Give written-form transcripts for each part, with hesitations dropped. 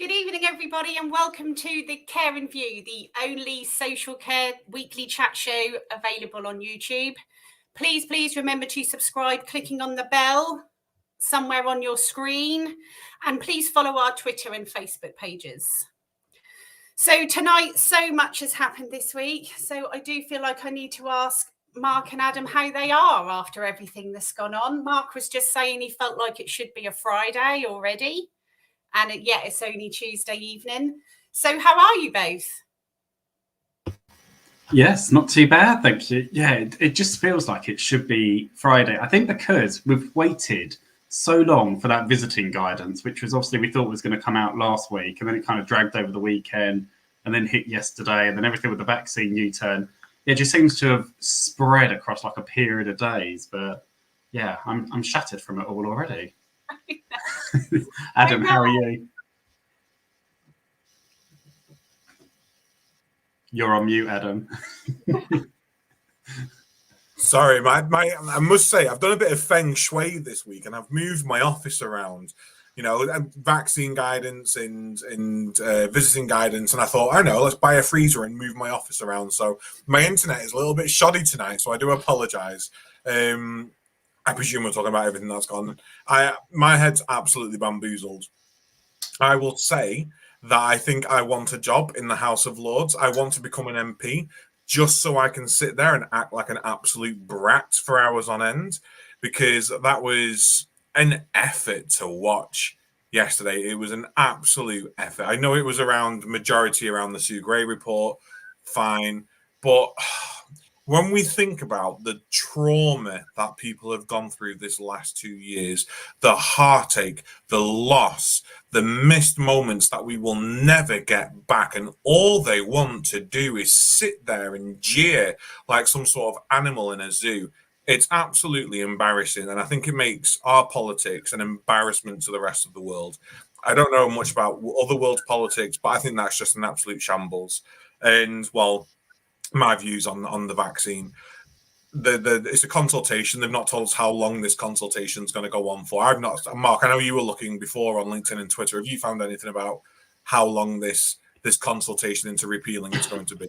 Good evening, everybody, and welcome to the Care and View, the only social care weekly chat show available on YouTube. Please remember to subscribe, clicking on the bell somewhere on your screen, and please follow our Twitter and Facebook pages. So tonight, so much has happened this week, so I do feel like I need to ask Mark and Adam how they are after everything that's gone on. Mark was just saying he felt like it should be a Friday already. And yet it's only Tuesday evening. So how are you both? Yes, not too bad, thank you. Yeah, it just feels like it should be Friday. I think because we've waited so long for that visiting guidance, which was obviously we thought was going to come out last week, and then it kind of dragged over the weekend and then hit yesterday, and then everything with the vaccine U-turn. It just seems to have spread across like a period of days. But yeah, I'm shattered from it all already. Adam, how are you? You're on mute, Adam. Sorry, I must say, I've done a bit of feng shui this week, and I've moved my office around. You know, vaccine guidance and visiting guidance, and I thought, I know, let's buy a freezer and move my office around. So my internet is a little bit shoddy tonight, so I do apologise. I presume we're talking about everything that's gone. My head's absolutely bamboozled. I will say that I think I want a job in the House of Lords. I want to become an MP just so I can sit there and act like an absolute brat for hours on end, because that was an effort to watch yesterday. It was an absolute effort. I know it was around majority around the Sue Gray report, fine, but when we think about the trauma that people have gone through this last 2 years, the heartache, the loss, the missed moments that we will never get back, and all they want to do is sit there and jeer like some sort of animal in a zoo. It's absolutely embarrassing, and I think it makes our politics an embarrassment to the rest of the world. I don't know much about other world politics, but I think that's just an absolute shambles. And, well, my views on the vaccine. It's a consultation. They've not told us how long this consultation is going to go on for. I've not, Mark, I know you were looking before on LinkedIn and Twitter. Have you found anything about how long this consultation into repealing is going to be?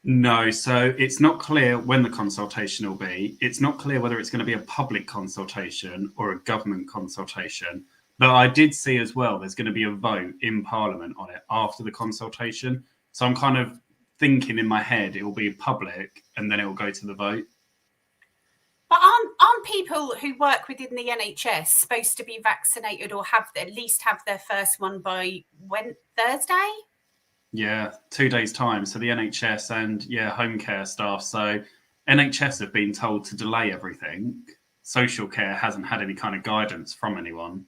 No, so it's not clear when the consultation will be. It's not clear whether it's going to be a public consultation or a government consultation. But I did see as well there's going to be a vote in Parliament on it after the consultation. So I'm kind of thinking in my head it will be public and then it will go to the vote. But aren't people who work within the NHS supposed to be vaccinated or at least have their first one by Thursday? Yeah, 2 days time. So the NHS and home care staff. So NHS have been told to delay everything. Social care hasn't had any kind of guidance from anyone.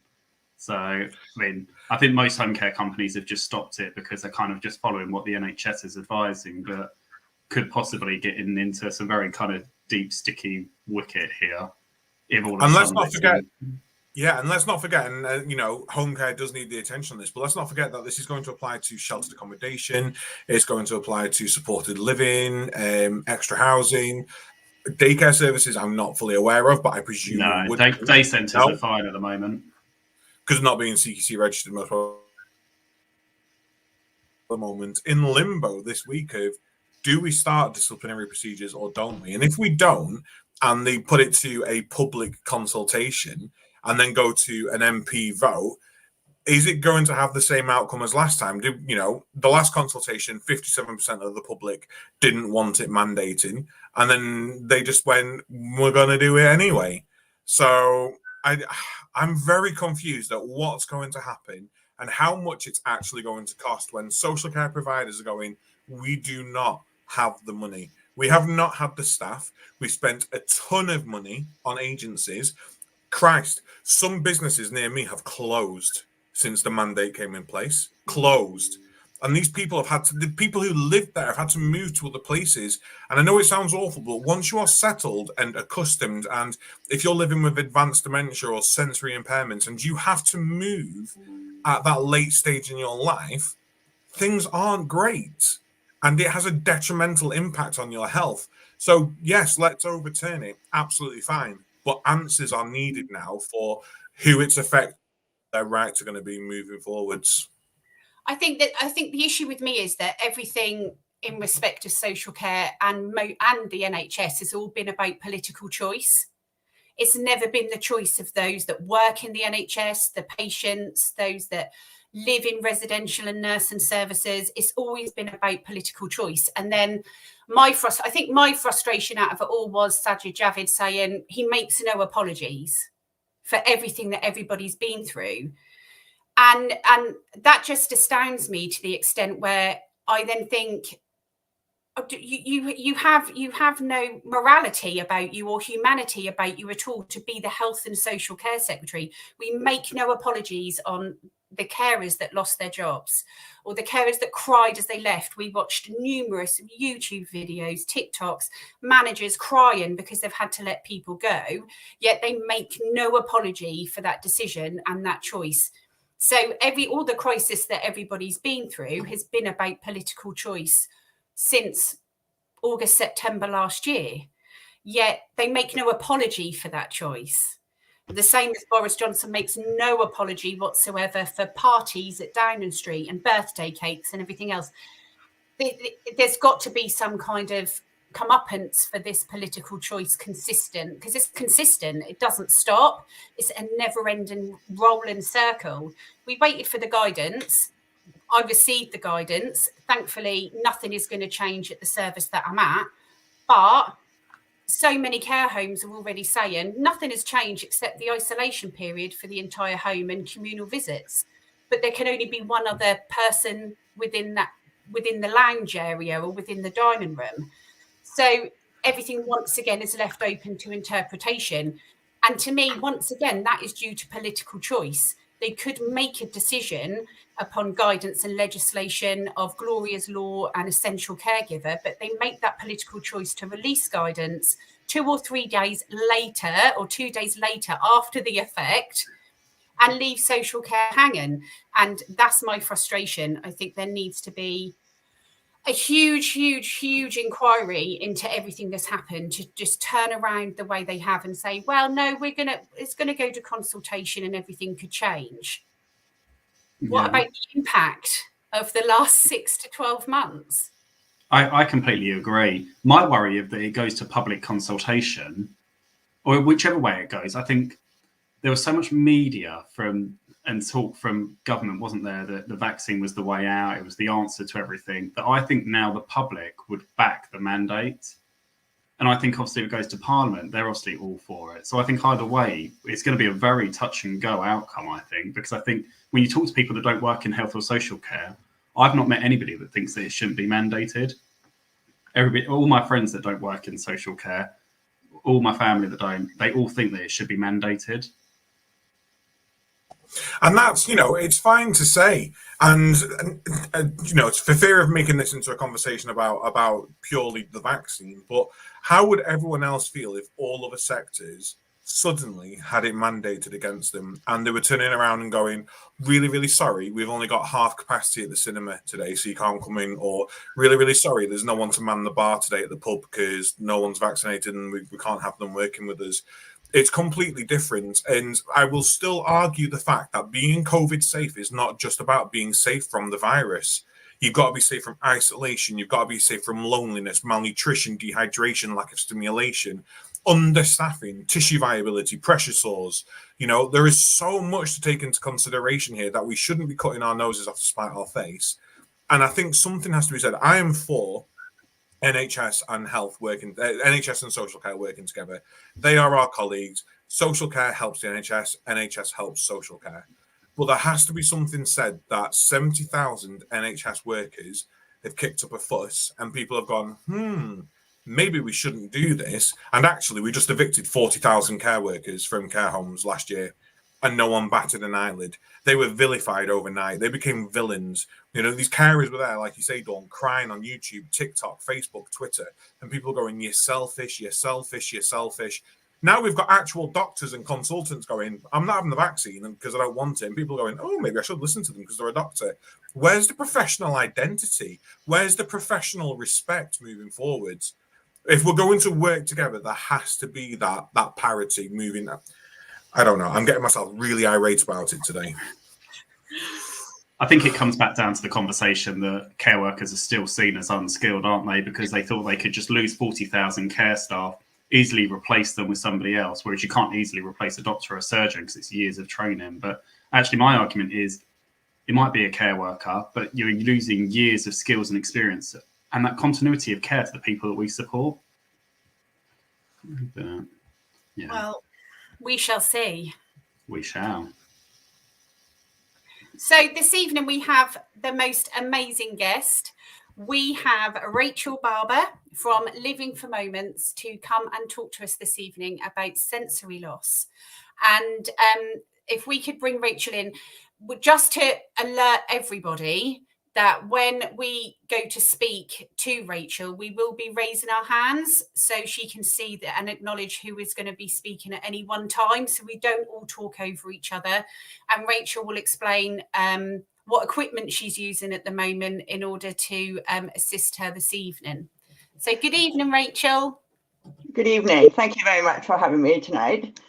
So, I mean, I think most home care companies have just stopped it because they're kind of just following what the NHS is advising, but could possibly get into some very kind of deep, sticky wicket here. And let's not forget, and let's not forget, and home care does need the attention on this, but let's not forget that this is going to apply to sheltered accommodation. It's going to apply to supported living, extra housing. Daycare services I'm not fully aware of, but I presume day centres are fine at the moment. Because not being CQC registered most probably at the moment, in limbo this week of, do we start disciplinary procedures or don't we? And if we don't, and they put it to a public consultation and then go to an MP vote, is it going to have the same outcome as last time? The last consultation, 57% of the public didn't want it mandating, and then they just went, we're going to do it anyway. So I'm very confused at what's going to happen and how much it's actually going to cost when social care providers are going, we do not have the money. We have not had the staff. We spent a ton of money on agencies. Christ, some businesses near me have closed since the mandate came in place. Closed. And these people the people who lived there have had to move to other places. And I know it sounds awful, but once you are settled and accustomed, and if you're living with advanced dementia or sensory impairments, and you have to move at that late stage in your life, things aren't great. And it has a detrimental impact on your health. So yes, let's overturn it. Absolutely fine. But answers are needed now for who it's affecting, their rights are going to be moving forwards. I think the issue with me is that everything in respect of social care and the NHS has all been about political choice. It's never been the choice of those that work in the NHS, the patients, those that live in residential and nursing services. It's always been about political choice. And then I think my frustration out of it all was Sajid Javid saying he makes no apologies for everything that everybody's been through. And that just astounds me to the extent where I then think, you have no morality about you or humanity about you at all to be the health and social care secretary. We make no apologies on the carers that lost their jobs or the carers that cried as they left. We watched numerous YouTube videos, TikToks, managers crying because they've had to let people go, yet they make no apology for that decision and that choice. So all the crisis that everybody's been through has been about political choice since August, September last year, yet they make no apology for that choice. The same as Boris Johnson makes no apology whatsoever for parties at Downing Street and birthday cakes and everything else. There's got to be some kind of comeuppance for this political choice consistent, because it's consistent. It doesn't stop. It's a never-ending rolling circle. We waited for the guidance. I received the guidance. Thankfully, nothing is going to change at the service that I'm at. But so many care homes are already saying nothing has changed except the isolation period for the entire home and communal visits. But there can only be one other person within the lounge area or within the dining room. So everything once again is left open to interpretation. And to me, once again, that is due to political choice. They could make a decision upon guidance and legislation of Gloria's Law and essential caregiver, but they make that political choice to release guidance 2 or 3 days later or 2 days later after the effect and leave social care hanging. And that's my frustration. I think there needs to be a huge inquiry into everything that's happened to just turn around the way they have and say, well, no, it's going to go to consultation and everything could change. Yeah. What about the impact of the last 6 to 12 months? I completely agree. My worry is that it goes to public consultation or whichever way it goes. I think there was so much media and talk from government, wasn't there, that the vaccine was the way out, it was the answer to everything, that I think now the public would back the mandate. And I think obviously if it goes to Parliament, they're obviously all for it. So I think either way, it's going to be a very touch and go outcome, I think, because I think when you talk to people that don't work in health or social care, I've not met anybody that thinks that it shouldn't be mandated. All my friends that don't work in social care, all my family that don't, they all think that it should be mandated. And that's, it's fine to say. And it's for fear of making this into a conversation about purely the vaccine, but how would everyone else feel if all other sectors suddenly had it mandated against them and they were turning around and going, really, really sorry, we've only got half capacity at the cinema today, so you can't come in, or really, really sorry, there's no one to man the bar today at the pub because no one's vaccinated and we can't have them working with us. It's completely different. And I will still argue the fact that being COVID safe is not just about being safe from the virus. You've got to be safe from isolation. You've got to be safe from loneliness, malnutrition, dehydration, lack of stimulation, understaffing, tissue viability, pressure sores. There is so much to take into consideration here that we shouldn't be cutting our noses off to spite our face. And I think something has to be said. I am for NHS and NHS and social care working together. They are our colleagues. Social care helps the NHS. NHS helps social care. But there has to be something said that 70,000 NHS workers have kicked up a fuss and people have gone, maybe we shouldn't do this. And actually, we just evicted 40,000 care workers from care homes last year and no one batted an eyelid. They were vilified overnight. They became villains. These carers were there, like you say, Dawn, crying on YouTube, TikTok, Facebook, Twitter, and people going, you're selfish, you're selfish, you're selfish. Now we've got actual doctors and consultants going, I'm not having the vaccine because I don't want it. And people going, oh, maybe I should listen to them because they're a doctor. Where's the professional identity? Where's the professional respect moving forwards? If we're going to work together, there has to be that parity moving. I don't know. I'm getting myself really irate about it today. I think it comes back down to the conversation that care workers are still seen as unskilled, aren't they? Because they thought they could just lose 40,000 care staff, easily replace them with somebody else, whereas you can't easily replace a doctor or a surgeon because it's years of training. But actually, my argument is it might be a care worker, but you're losing years of skills and experience and that continuity of care to the people that we support. Yeah. Well, we shall see. We shall. So this evening we have the most amazing guest. We have Rachel Barber from Living for Moments to come and talk to us this evening about sensory loss. And if we could bring Rachel in, just to alert everybody that when we go to speak to Rachel, we will be raising our hands so she can see that and acknowledge who is going to be speaking at any one time, so we don't all talk over each other. And Rachel will explain what equipment she's using at the moment in order to assist her this evening. So good evening, Rachel. Good evening. Thank you very much for having me tonight.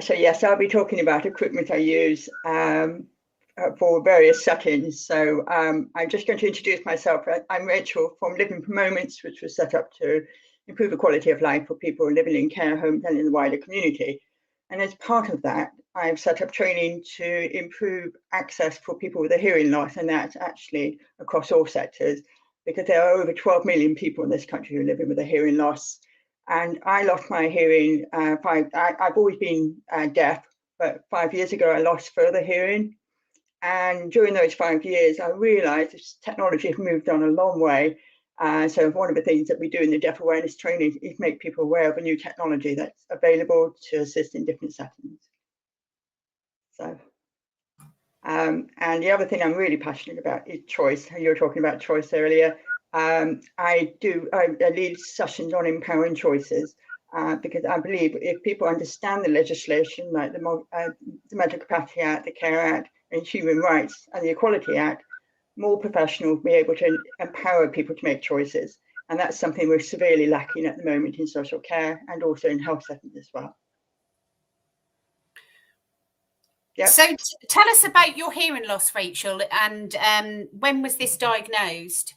So yes, I'll be talking about equipment I use for various settings. So I'm just going to introduce myself. I'm Rachel from Living for Moments, which was set up to improve the quality of life for people living in care homes and in the wider community. And as part of that, I've set up training to improve access for people with a hearing loss, and that's actually across all sectors, because there are over 12 million people in this country who are living with a hearing loss. And I lost my hearing, I've always been deaf, but 5 years ago I lost further hearing. And during those 5 years, I realized this technology has moved on a long way. So one of the things that we do in the deaf awareness training is make people aware of a new technology that's available to assist in different settings. So, and the other thing I'm really passionate about is choice. You were talking about choice earlier. I lead sessions on empowering choices because I believe if people understand the legislation, like the Mental Capacity Act, the Care Act, and Human Rights and the Equality Act, more professionals will be able to empower people to make choices. And that's something we're severely lacking at the moment in social care and also in health settings as well. Yep. So tell us about your hearing loss, Rachel, and when was this diagnosed?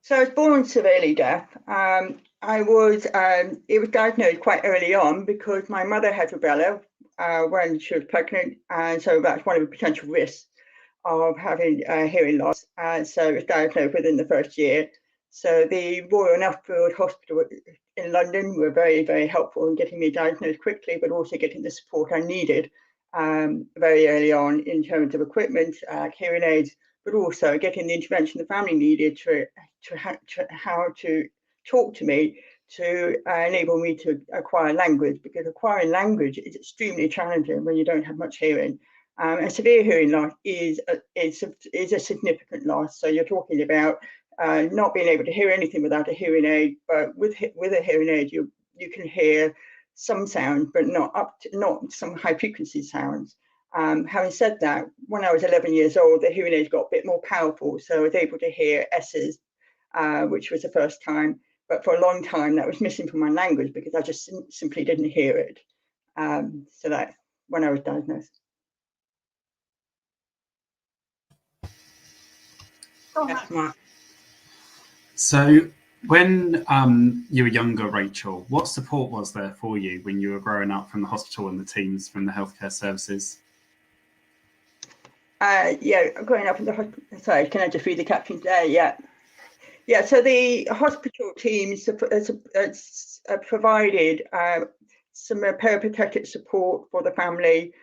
So I was born severely deaf. It was diagnosed quite early on because my mother had rubella when she was pregnant, and so that's one of the potential risks of having hearing loss. And so it was diagnosed within the first year. So the Royal Nuffield Hospital in London were very, very helpful in getting me diagnosed quickly, but also getting the support I needed very early on in terms of equipment, hearing aids, but also getting the intervention the family needed to how to talk to me to enable me to acquire language, because acquiring language is extremely challenging when you don't have much hearing. A severe hearing loss is a significant loss. So you're talking about not being able to hear anything without a hearing aid, but with a hearing aid, you can hear some sound, but not some high frequency sounds. Having said that, when I was 11 years old, the hearing aids got a bit more powerful, so I was able to hear S's, which was the first time. But for a long time, that was missing from my language because I just simply didn't hear it. So that's when I was diagnosed. That's Mark. So when you were younger, Rachel, what support was there for you when you were growing up from the hospital and the teams from the healthcare services? Yeah, growing up in the hospital. Sorry, can I just read the captions there? Yeah. Yeah, so the hospital teams provided some peripatetic support for the family.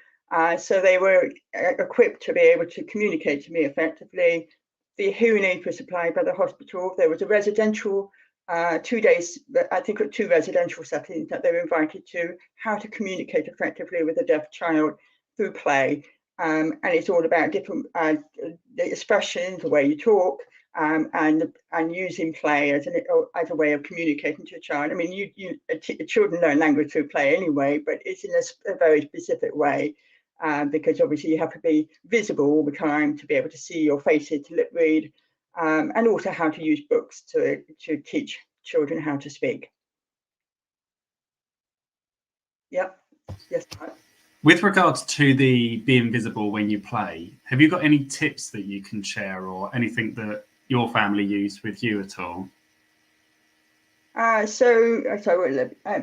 So they were equipped to be able to communicate to me effectively. The hearing aids were supplied by the hospital. There was a residential 2 days, I think 2 residential settings that they were invited to, how to communicate effectively with a deaf child through play. And it's all about different the expressions, the way you talk, and using play as a way of communicating to a child. I mean, children learn language through play anyway, but it's in a very specific way. Because obviously you have to be visible all the time to be able to see your faces, to lip read, and also how to use books to teach children how to speak. Yep. Yes. With regards to the being visible when you play, have you got any tips that you can share or anything that your family used with you at all?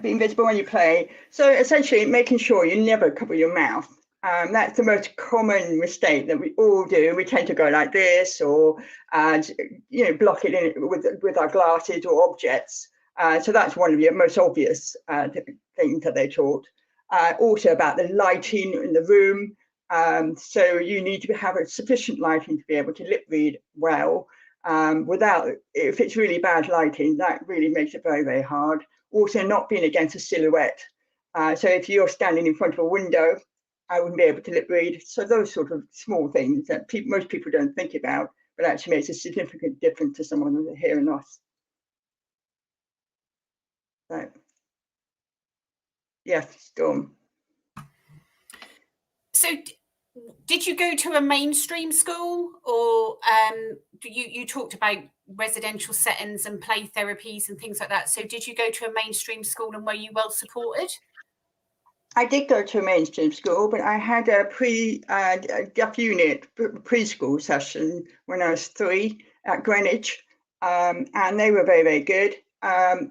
Being visible when you play. So essentially making sure you never cover your mouth. That's the most common mistake that we all do. We tend to go like this, or block it in with our glasses or objects. So that's one of the most obvious things that they taught. Also about the lighting in the room. So you need to have a sufficient lighting to be able to lip read well. If it's really bad lighting, that really makes it very, very hard. Also, not being against a silhouette. So if you're standing in front of a window, I wouldn't be able to lip read. So those sort of small things that most people don't think about, but actually makes a significant difference to someone with a hearing loss. So, yes, Storm. So did you go to a mainstream school, or you talked about residential settings and play therapies and things like that? So did you go to a mainstream school, and were you well supported? I did go to a mainstream school, but I had a deaf unit preschool session when I was 3 at Greenwich, and they were very, very good. I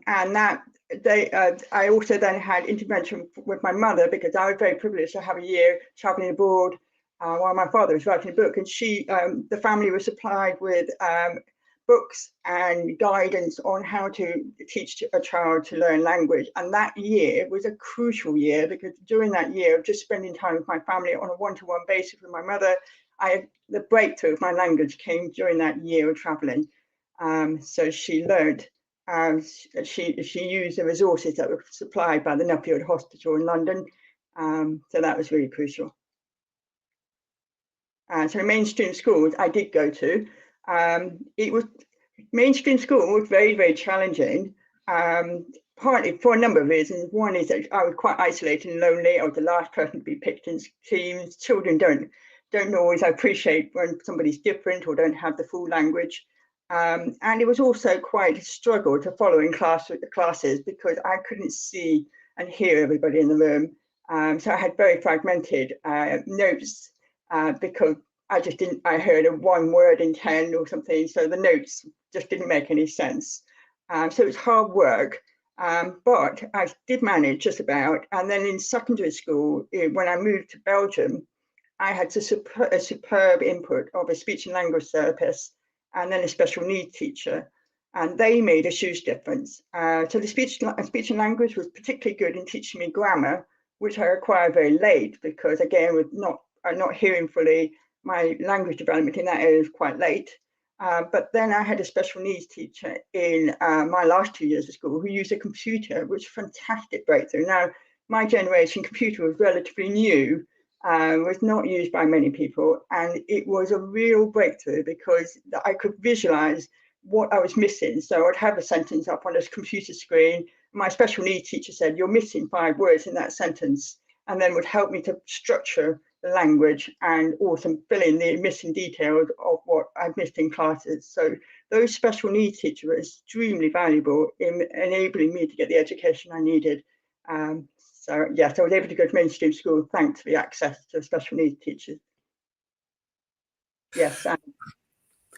also then had intervention with my mother, because I was very privileged to have a year traveling abroad while my father was writing a book, and the family was supplied with books and guidance on how to teach a child to learn language. And that year was a crucial year, because during that year of just spending time with my family on a one-to-one basis with my mother, the breakthrough of my language came during that year of traveling. So she learned. She used the resources that were supplied by the Nuffield Hospital in London. So that was really crucial. So mainstream schools I did go to. Mainstream school was very, very challenging, partly for a number of reasons. One is that I was quite isolated and lonely. I was the last person to be picked in teams. Children don't always appreciate when somebody's different or don't have the full language. And it was also quite a struggle to follow in classes, because I couldn't see and hear everybody in the room. So I had very fragmented notes, because I heard a 1 word in 10 or something. So the notes just didn't make any sense. So it was hard work, but I did manage just about. And then in secondary school, when I moved to Belgium, I had a superb input of a speech and language therapist and then a special needs teacher. And they made a huge difference. So the speech and language was particularly good in teaching me grammar, which I acquired very late, because again, with not hearing fully, my language development in that area was quite late. But then I had a special needs teacher in my last 2 years of school who used a computer, which was a fantastic breakthrough. Now, my generation computer was relatively new, was not used by many people, and it was a real breakthrough, because I could visualize what I was missing. So I'd have a sentence up on this computer screen. My special needs teacher said, "You're missing 5 words in that sentence," and then would help me to structure the language and also fill in the missing details of what I've missed in classes. So those special needs teachers were extremely valuable in enabling me to get the education I needed. So yes, I was able to go to mainstream school thanks to the access to special needs teachers. Yes.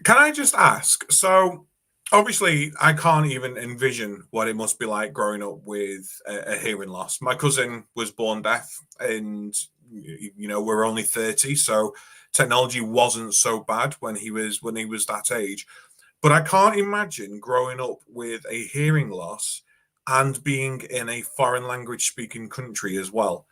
Can I just ask? So obviously, I can't even envision what it must be like growing up with a hearing loss. My cousin was born deaf, and we're only 30, so technology wasn't so bad when he was that age. But I can't imagine growing up with a hearing loss and being in a foreign language speaking country as well.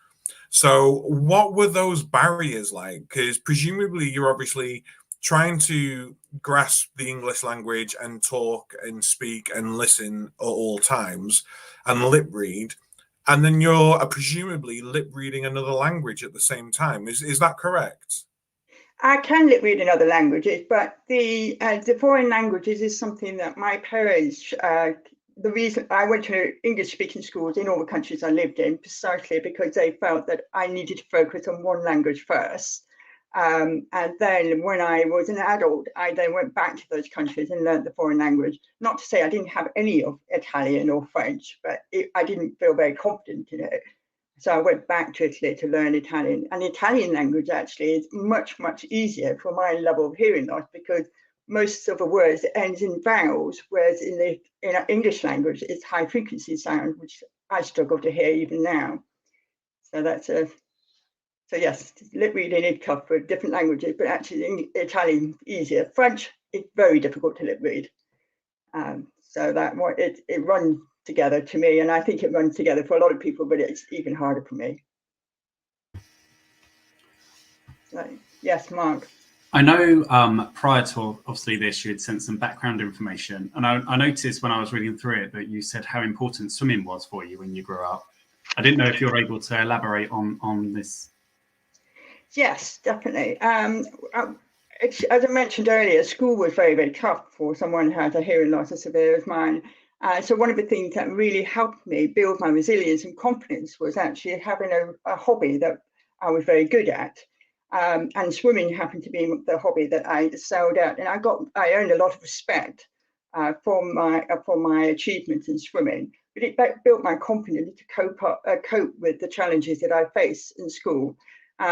So what were those barriers like? Because presumably you're obviously trying to grasp the English language and talk and speak and listen at all times and lip read. And then you're presumably lip reading another language at the same time. Is that correct? I can lip read in other languages, but the foreign languages is something that my parents, the reason I went to English speaking schools in all the countries I lived in, precisely because they felt that I needed to focus on one language first. And then when I was an adult, I then went back to those countries and learned the foreign language. Not to say I didn't have any of Italian or French, but I didn't feel very confident in it. So I went back to Italy to learn Italian, and the Italian language actually is much, much easier for my level of hearing loss, because most of the words ends in vowels, whereas in our English language, it's high frequency sound, which I struggle to hear even now. So so yes, lip reading is tough for different languages, but actually Italian easier. French, it's very difficult to lip read. So that it runs together to me, and I think it runs together for a lot of people, but it's even harder for me. So, yes, Mark. I know prior to obviously this, you had sent some background information, and I noticed when I was reading through it that you said how important swimming was for you when you grew up. I didn't know if you're able to elaborate on this. Yes, definitely. As I mentioned earlier, school was very, very tough for someone who has a hearing loss as severe as mine. So one of the things that really helped me build my resilience and confidence was actually having a hobby that I was very good at. And swimming happened to be the hobby that I excelled at, and I earned a lot of respect for my achievements in swimming. But it built my confidence to cope with the challenges that I faced in school.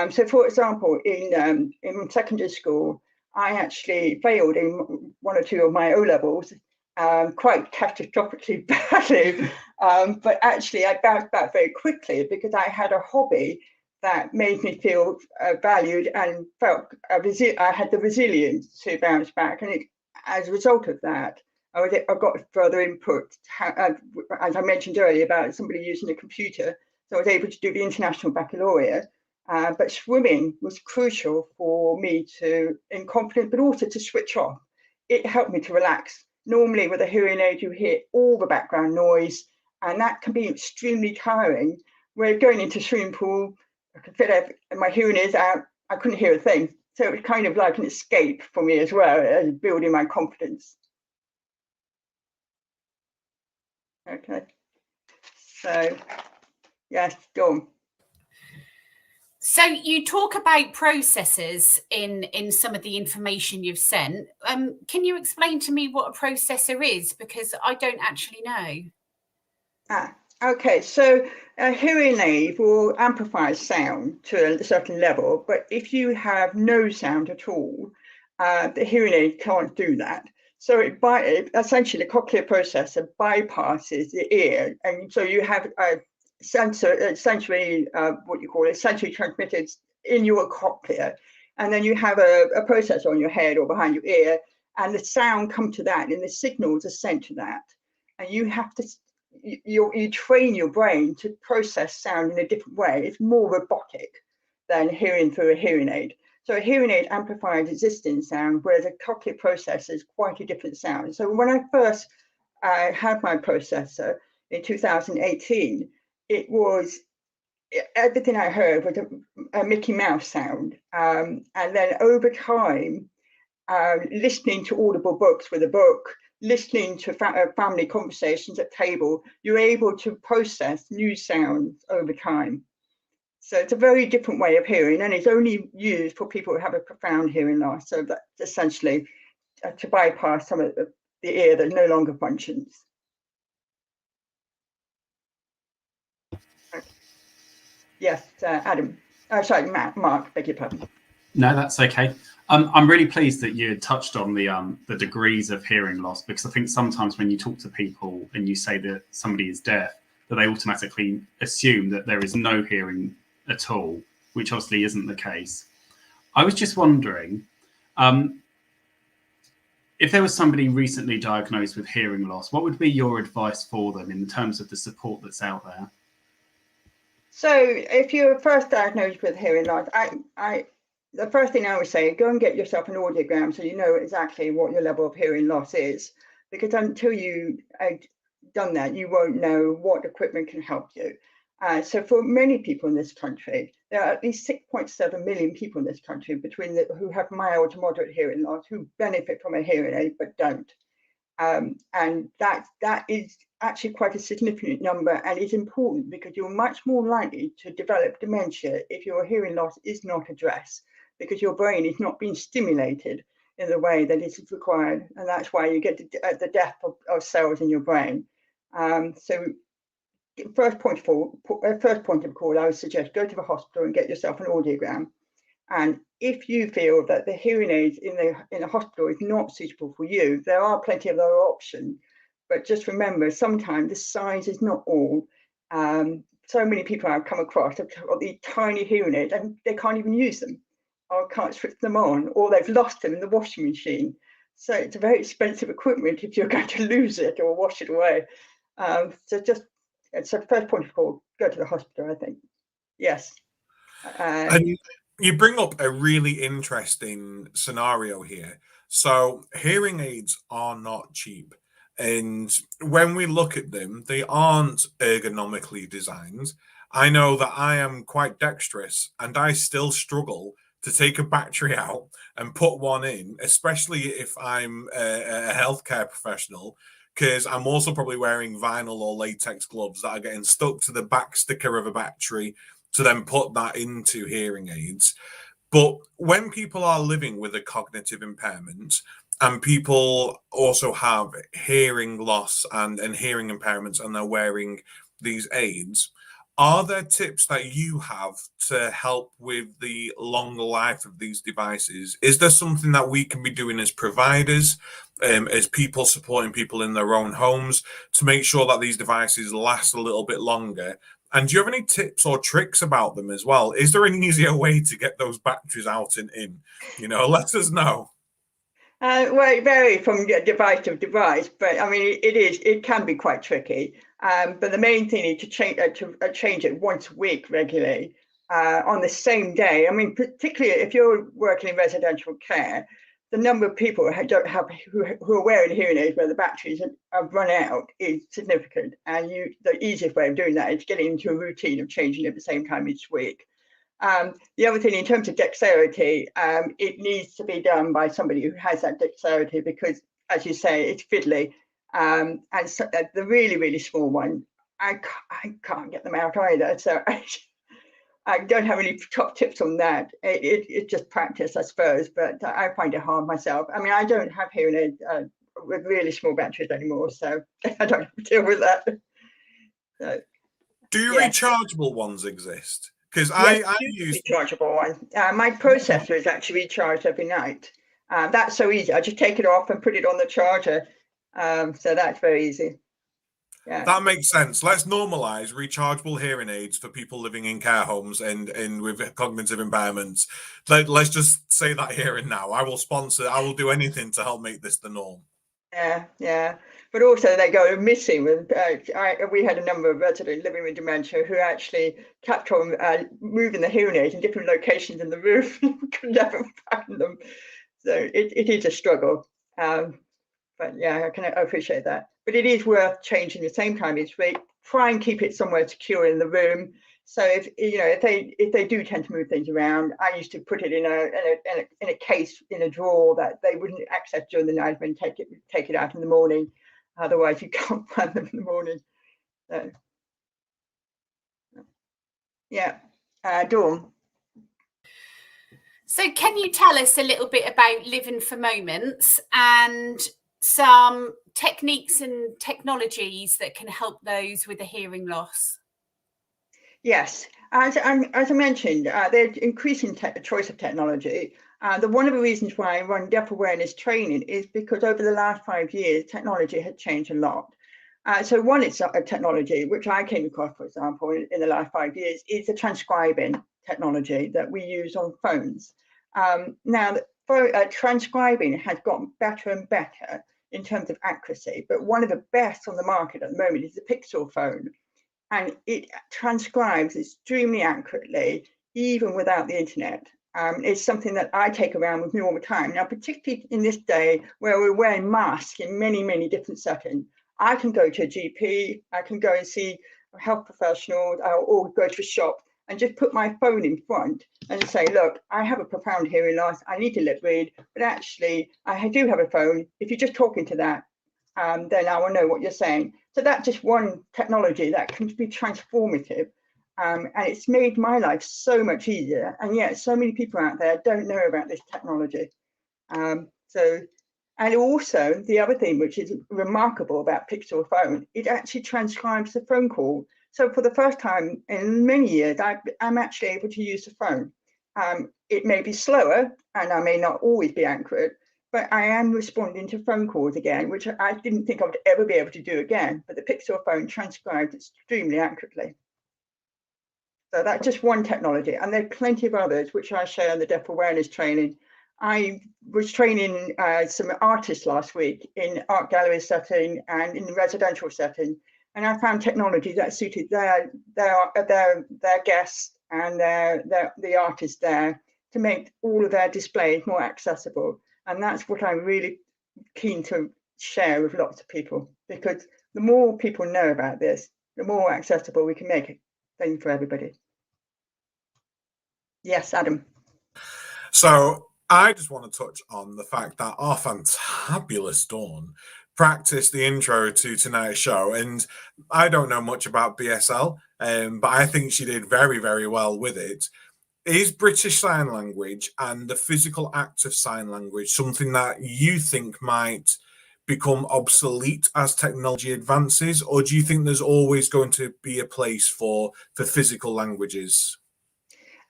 So, for example, in secondary school, I actually failed in one or two of my O levels, quite catastrophically badly. But actually, I bounced back very quickly because I had a hobby that made me feel valued and felt I had the resilience to bounce back. And as a result of that, I got further input, as I mentioned earlier, about somebody using a computer. So I was able to do the International Baccalaureate. But swimming was crucial for me in confidence, but also to switch off. It helped me to relax. Normally with a hearing aid, you hear all the background noise, and that can be extremely tiring. Where going into a swimming pool, I could fit my hearing aids out, I couldn't hear a thing. So it was kind of like an escape for me as well, as building my confidence. Okay. So, yes, Dawn. So you talk about processors in some of the information you've sent. Can you explain to me what a processor is? Because I don't actually know. Okay, so a hearing aid will amplify sound to a certain level, but if you have no sound at all, the hearing aid can't do that. So essentially the cochlear processor bypasses the ear, and so you have a sensor, essentially what you call it, sensory transmitters in your cochlea, and then you have a processor on your head or behind your ear, and the sound comes to that, and the signals are sent to that, and you have to. You train your brain to process sound in a different way. It's more robotic than hearing through a hearing aid. So a hearing aid amplifies existing sound, whereas a cochlear processor is quite a different sound. So when I first had my processor in 2018, it was everything I heard was a Mickey Mouse sound. And then over time, listening to audible books with a book, listening to family conversations at table, you're able to process new sounds over time. So it's a very different way of hearing, and it's only used for people who have a profound hearing loss. So that's essentially to bypass some of the ear that no longer functions. Yes, Adam. Sorry, Mark, beg your pardon. No, that's okay. I'm really pleased that you touched on the degrees of hearing loss, because I think sometimes when you talk to people and you say that somebody is deaf, that they automatically assume that there is no hearing at all, which obviously isn't the case. I was just wondering, if there was somebody recently diagnosed with hearing loss, what would be your advice for them in terms of the support that's out there? So if you're first diagnosed with hearing loss, the first thing I would say, go and get yourself an audiogram so you know exactly what your level of hearing loss is. Because until you have done that, you won't know what equipment can help you. So for many people in this country, there are at least 6.7 million people in this country who have mild to moderate hearing loss, who benefit from a hearing aid but don't. And that is actually quite a significant number, and is important because you're much more likely to develop dementia if your hearing loss is not addressed, because your brain is not being stimulated in the way that is required, and that's why you get the death of cells in your brain. So first point of call, I would suggest go to the hospital and get yourself an audiogram. And if you feel that the hearing aids in the hospital is not suitable for you, there are plenty of other options. But just remember, sometimes the size is not all. So many people I've come across have got these tiny hearing aids and they can't even use them, or can't switch them on, or they've lost them in the washing machine. So it's a very expensive equipment if you're going to lose it or wash it away. So first point of call, go to the hospital, I think. Yes. And you bring up a really interesting scenario here. So hearing aids are not cheap. And when we look at them, they aren't ergonomically designed. I know that I am quite dexterous and I still struggle to take a battery out and put one in, especially if I'm a healthcare professional, because I'm also probably wearing vinyl or latex gloves that are getting stuck to the back sticker of a battery to then put that into hearing aids. But when people are living with a cognitive impairment, and people also have hearing loss and hearing impairments, and they're wearing these aids, are there tips that you have to help with the long life of these devices? Is there something that we can be doing as providers, as people supporting people in their own homes, to make sure that these devices last a little bit longer? And do you have any tips or tricks about them as well? Is there an easier way to get those batteries out and in? Let us know. Well, it varies from device to device, but I mean, it can be quite tricky. But the main thing is to change it once a week regularly, on the same day. I mean, particularly if you're working in residential care, the number of people who are wearing hearing aids where the batteries have run out is significant. And the easiest way of doing that is getting into a routine of changing at the same time each week. The other thing, in terms of dexterity, it needs to be done by somebody who has that dexterity, because, as you say, it's fiddly. And so, the really, really small one, I can't get them out either. So I don't have any top tips on that. It's just practice, I suppose, but I find it hard myself. I mean, I don't have hearing aids with really small batteries anymore, so I don't have to deal with that. So, do rechargeable ones exist? Because yes, I use rechargeable one. My processor is actually recharged every night. That's so easy. I just take it off and put it on the charger. So that's very easy. Yeah. That makes sense. Let's normalize rechargeable hearing aids for people living in care homes and with cognitive impairments. Let's just say that here and now. I will do anything to help make this the norm. Yeah. But also they go missing. We had a number of residents living with dementia who actually kept on moving the hearing aids in different locations in the room. Could never find them. So it is a struggle. But yeah, I appreciate that. But it is worth changing the same time each week. Try and keep it somewhere secure in the room. So if they do tend to move things around, I used to put it in a case in a drawer that they wouldn't access during the night, and take it out in the morning. Otherwise, you can't find them in the morning. So yeah, Dawn. So can you tell us a little bit about Living for Moments and some techniques and technologies that can help those with a hearing loss? Yes, as I mentioned, there's increasing choice of technology. One of the reasons why I run deaf awareness training is because over the last 5 years, technology has changed a lot. So one is a technology which I came across, for example, in the last 5 years, is the transcribing technology that we use on phones. Now, transcribing has gotten better and better in terms of accuracy, but one of the best on the market at the moment is the Pixel phone. And it transcribes extremely accurately, even without the internet. It's something that I take around with me all the time. Now, particularly in this day where we're wearing masks in many, many different settings, I can go to a GP, I can go and see a health professional, or go to a shop and just put my phone in front and say, look, I have a profound hearing loss, I need to lip read, but actually I do have a phone. If you're just talking to that, then I will know what you're saying. So that's just one technology that can be transformative. And it's made my life so much easier. And yet so many people out there don't know about this technology. And also the other thing which is remarkable about Pixel phone, it actually transcribes the phone call. So for the first time in many years, I'm actually able to use the phone. It may be slower and I may not always be accurate, but I am responding to phone calls again, which I didn't think I would ever be able to do again, but the Pixel phone transcribed extremely accurately. So that's just one technology, and there are plenty of others, which I share in the deaf awareness training. I was training some artists last week in art gallery setting and in the residential setting, and I found technology that suited their guests and the artists there to make all of their displays more accessible. And that's what I'm really keen to share with lots of people, because the more people know about this, the more accessible we can make it thing for everybody. Yes, Adam. So I just want to touch on the fact that our fantabulous Dawn practiced the intro to tonight's show, and I don't know much about BSL, but I think she did very, very well with it. Is British Sign Language and the physical act of sign language something that you think might become obsolete as technology advances, or do you think there's always going to be a place for physical languages?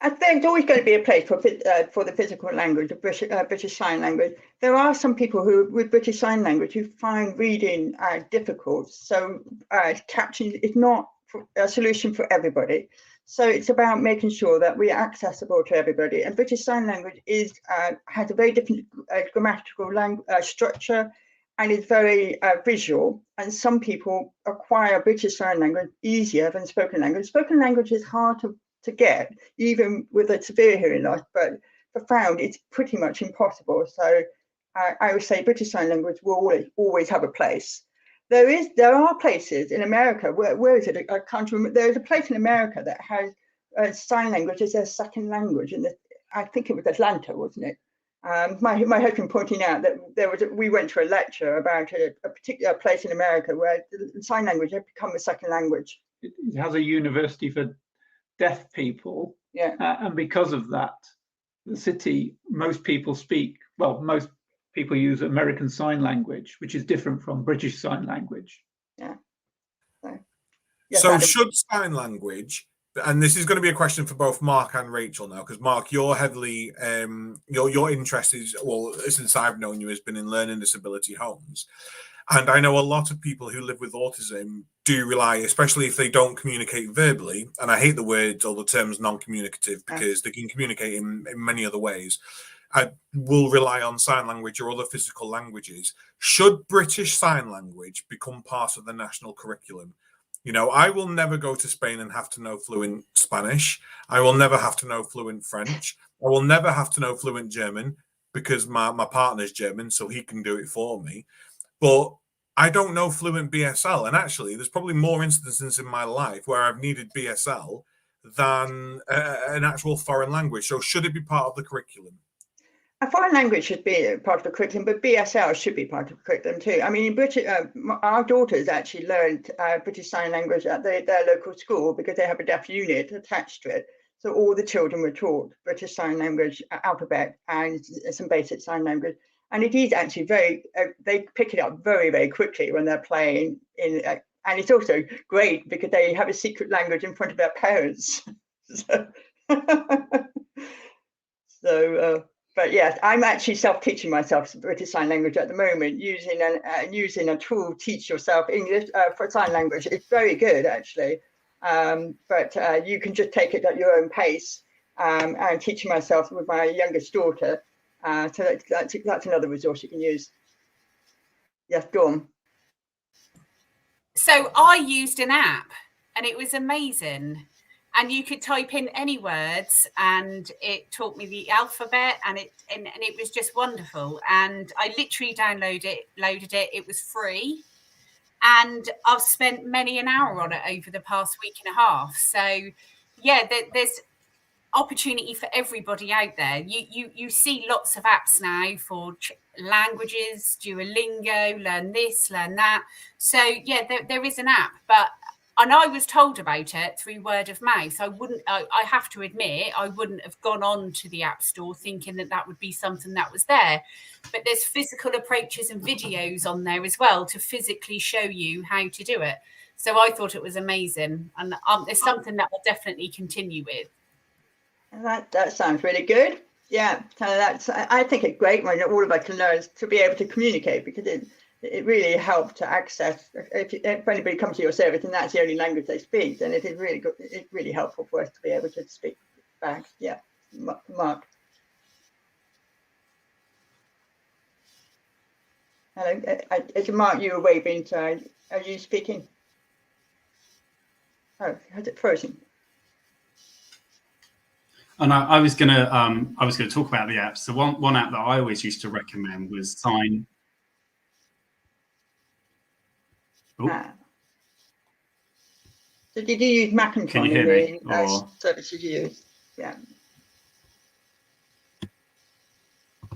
I think there's always going to be a place for the physical language, the British Sign Language. There are some people who, with British Sign Language, who find reading difficult. So captioning is not a solution for everybody. So it's about making sure that we are accessible to everybody. And British Sign Language has a very different grammatical structure, and is very visual. And some people acquire British Sign Language easier than spoken language. Spoken language is hard to get, even with a severe hearing loss, but profound, it's pretty much impossible. So I would say British Sign Language will always have a place. There are places in America, where is it? I can't remember. There's a place in America that has sign language as their second language, and I think it was Atlanta, wasn't it? My husband pointing out that we went to a lecture about a particular place in America where the sign language had become a second language. It has a university for deaf people, yeah, and because of that, the city, most people use American Sign Language, which is different from British Sign Language. Yeah. So should sign language, and this is going to be a question for both Mark and Rachel now, because Mark, you're heavily your interest is, well, since I've known you, has been in learning disability homes. And I know a lot of people who live with autism do rely, especially if they don't communicate verbally, and I hate the words or the terms non-communicative, because they can communicate in many other ways, will rely on sign language or other physical languages. Should British Sign Language become part of the national curriculum? You know, I will never go to Spain and have to know fluent Spanish. I will never have to know fluent French. I will never have to know fluent German, because my partner's German, so he can do it for me. But I don't know fluent BSL. And actually, there's probably more instances in my life where I've needed BSL than an actual foreign language. So should it be part of the curriculum? A foreign language should be part of the curriculum, but BSL should be part of the curriculum too. I mean, in British, our daughters actually learned British Sign Language at their local school because they have a deaf unit attached to it. So all the children were taught British Sign Language alphabet and some basic sign language. And it is actually they pick it up very, very quickly when they're playing. And it's also great because they have a secret language in front of their parents. But yes, I'm actually self-teaching myself British Sign Language at the moment, using a tool to teach yourself English for sign language. It's very good, actually. But you can just take it at your own pace. And teaching myself with my youngest daughter. So that's another resource you can use. Yes, go on. So I used an app and it was amazing. And you could type in any words and it taught me the alphabet and it was just wonderful. And I literally loaded it. It was free. And I've spent many an hour on it over the past week and a half. So yeah, there's opportunity for everybody out there. You see lots of apps now for languages, Duolingo, learn this, learn that. So yeah, there is an app, and I was told about it through word of mouth. I have to admit, I wouldn't have gone on to the App Store thinking that would be something that was there. But there's physical approaches and videos on there as well to physically show you how to do it. So I thought it was amazing, and it's something that I'll definitely continue with. That sounds really good. Yeah, so I think it's great when all of us can learn to be able to communicate, because it really helps to access. If anybody comes to your service and that's the only language they speak, then it is really good. It's really helpful for us to be able to speak back. Yeah, Mark. Hello, Mark, you were waving. So are you speaking? Oh, has it frozen? And I was gonna talk about the apps. So one app that I always used to recommend was Sign. So did you use Macintosh? Can you hear me? Or... services you use? Yeah.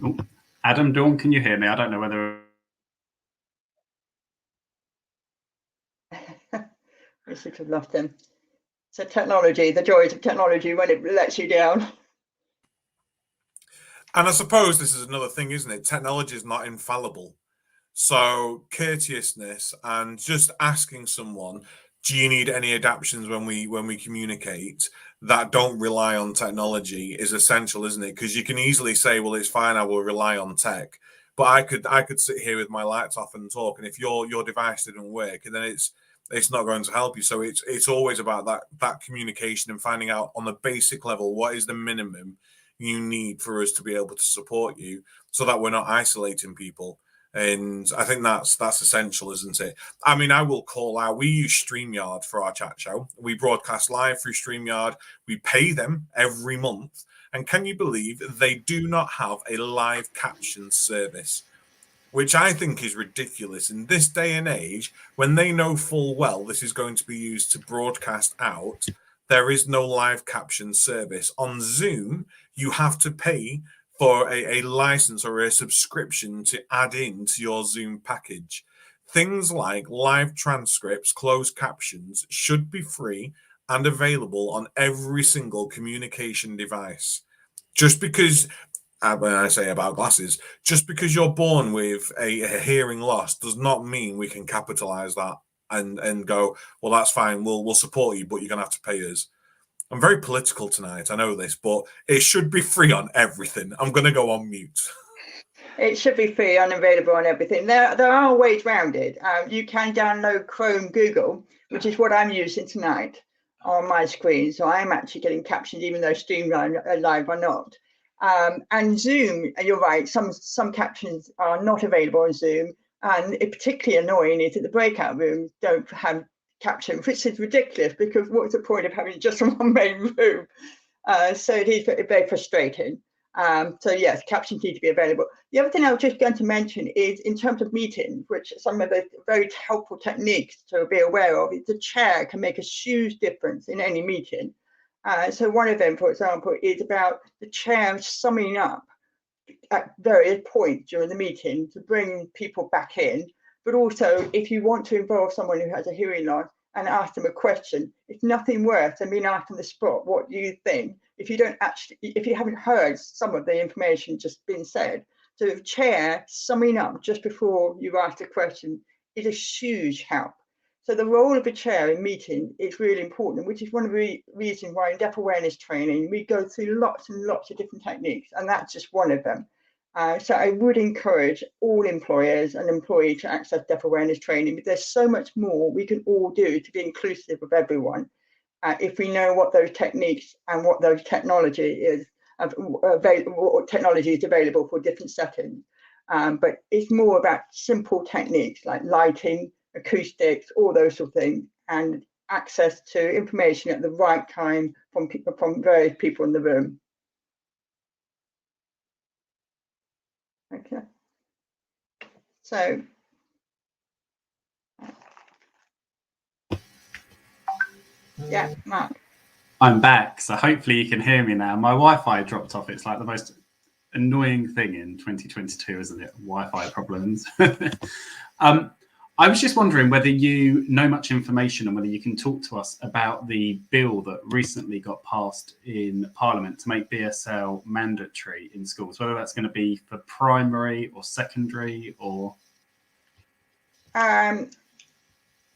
Oh, Adam, Dawn, can you hear me? I don't know whether. I should have loved him. So technology, the joys of technology when it lets you down. And I suppose this is another thing, isn't it? Technology is not infallible. So courteousness and just asking someone, do you need any adaptations when we communicate that don't rely on technology is essential, isn't it? Because you can easily say, well, it's fine, I will rely on tech. But I could sit here with my laptop and talk, and if your device didn't work, and then it's not going to help you. So it's always about that communication and finding out on the basic level what is the minimum you need for us to be able to support you, so that we're not isolating people. And I think that's essential, isn't it? I mean, I will call out, we use StreamYard for our chat show. We broadcast live through StreamYard. We pay them every month. And can you believe they do not have a live caption service? Which I think is ridiculous in this day and age, when they know full well this is going to be used to broadcast out. There is no live caption service. On Zoom, you have to pay for a license or a subscription to add in to your Zoom package. Things like live transcripts, closed captions should be free and available on every single communication device. Just because, when I say about glasses, just because you're born with a hearing loss does not mean we can capitalize that and go, well, that's fine, we'll support you, but you're going to have to pay us. I'm very political tonight, I know this, but it should be free on everything. I'm going to go on mute. It should be free and available on everything. There are ways around it. You can download Chrome Google, which is what I'm using tonight on my screen. So I'm actually getting captions, even though StreamYard Live are not. And Zoom, you're right, some captions are not available on Zoom. And it's particularly annoying is that the breakout rooms don't have caption, which is ridiculous, because what's the point of having just one main room? So it is very frustrating. So yes, captions need to be available. The other thing I was just going to mention is in terms of meetings, which some of the very helpful techniques to be aware of is the chair can make a huge difference in any meeting. So one of them, for example, is about the chair summing up at various points during the meeting to bring people back in. But also, if you want to involve someone who has a hearing loss and ask them a question, it's nothing worse than being asked on the spot, what do you think? If you haven't heard some of the information just been said. So the chair summing up just before you ask a question is a huge help. So the role of a chair in meeting is really important, which is one of the reasons why in deaf awareness training, we go through lots and lots of different techniques, and that's just one of them. So I would encourage all employers and employees to access deaf awareness training, but there's so much more we can all do to be inclusive of everyone. If we know what those techniques and what those technology is, what technology is available for different settings. But it's more about simple techniques like lighting, acoustics, all those sort of things, and access to information at the right time from various people in the room. Okay. So yeah, Mark. I'm back, so hopefully you can hear me now. My Wi-Fi dropped off. It's like the most annoying thing in 2022, isn't it? Wi-Fi problems. I was just wondering whether you know much information and whether you can talk to us about the bill that recently got passed in Parliament to make BSL mandatory in schools, whether that's going to be for primary or secondary or... To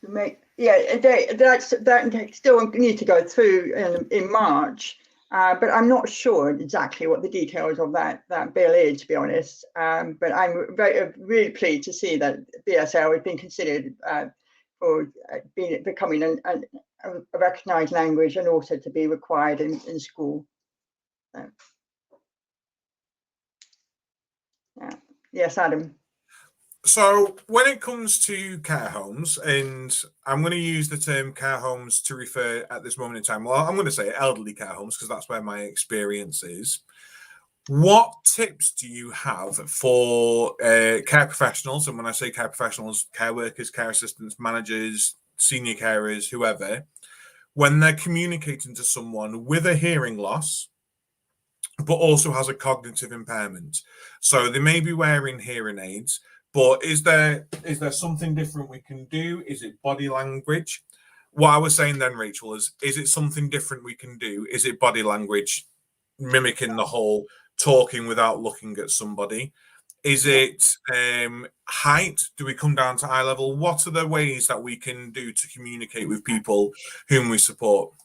make Yeah, that still need to go through in March, but I'm not sure exactly what the details of that bill is, to be honest. But I'm really pleased to see that BSL has been considered for becoming a recognised language and also to be required in school. So, yeah. Yes, Adam. So when it comes to care homes, and I'm going to use the term care homes to refer at this moment in time, well, I'm going to say elderly care homes because that's where my experience is. What tips do you have for care professionals? And when I say care professionals, care workers, care assistants, managers, senior carers, whoever, when they're communicating to someone with a hearing loss, but also has a cognitive impairment? So they may be wearing hearing aids, but is there something different we can do? Is it body language? What I was saying then, Rachel, is it something different we can do? Is it body language, mimicking the whole talking without looking at somebody? Is it height? Do we come down to eye level? What are the ways that we can do to communicate with people whom we support?